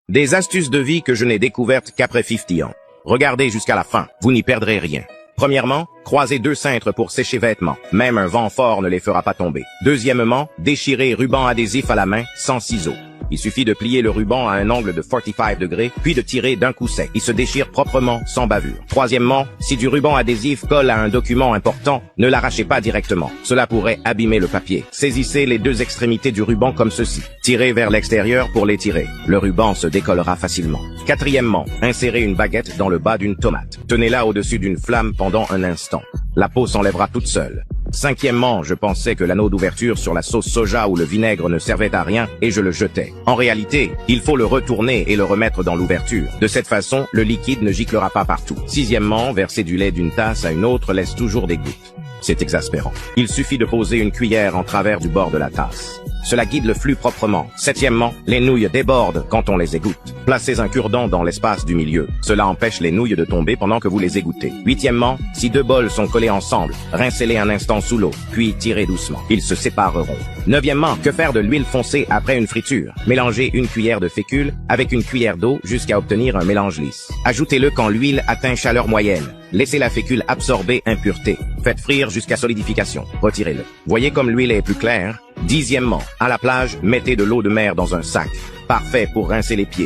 Des astuces de vie que je n'ai découvertes qu'après 50 ans. Regardez jusqu'à la fin, vous n'y perdrez rien. Premièrement, croisez 2 cintres pour sécher vêtements. Même un vent fort ne les fera pas tomber. Deuxièmement, déchirez ruban adhésif à la main, sans ciseaux. Il suffit de plier le ruban à un angle de 45 degrés, puis de tirer d'un coup sec. Il se déchire proprement, sans bavure. Troisièmement, si du ruban adhésif colle à un document important, ne l'arrachez pas directement. Cela pourrait abîmer le papier. Saisissez les 2 extrémités du ruban comme ceci. Tirez vers l'extérieur pour l'étirer. Le ruban se décollera facilement. Quatrièmement, insérez une baguette dans le bas d'une tomate. Tenez-la au-dessus d'une flamme pendant un instant. La peau s'enlèvera toute seule. Cinquièmement, je pensais que l'anneau d'ouverture sur la sauce soja ou le vinaigre ne servait à rien et je le jetais. En réalité, il faut le retourner et le remettre dans l'ouverture. De cette façon, le liquide ne giclera pas partout. Sixièmement, verser du lait d'une tasse à une autre laisse toujours des gouttes. C'est exaspérant. Il suffit de poser une cuillère en travers du bord de la tasse. Cela guide le flux proprement. Septièmement, les nouilles débordent quand on les égoutte. Placez un cure-dent dans l'espace du milieu. Cela empêche les nouilles de tomber pendant que vous les égouttez. Huitièmement, si 2 bols sont collés ensemble, rincez-les un instant sous l'eau, puis tirez doucement. Ils se sépareront. Neuvièmement, que faire de l'huile foncée après une friture? Mélangez une cuillère de fécule avec une cuillère d'eau jusqu'à obtenir un mélange lisse. Ajoutez-le quand l'huile atteint chaleur moyenne. Laissez la fécule absorber impureté. Faites frire jusqu'à solidification. Retirez-le. Voyez comme l'huile est plus claire? Dixièmement, à la plage, mettez de l'eau de mer dans un sac. Parfait pour rincer les pieds.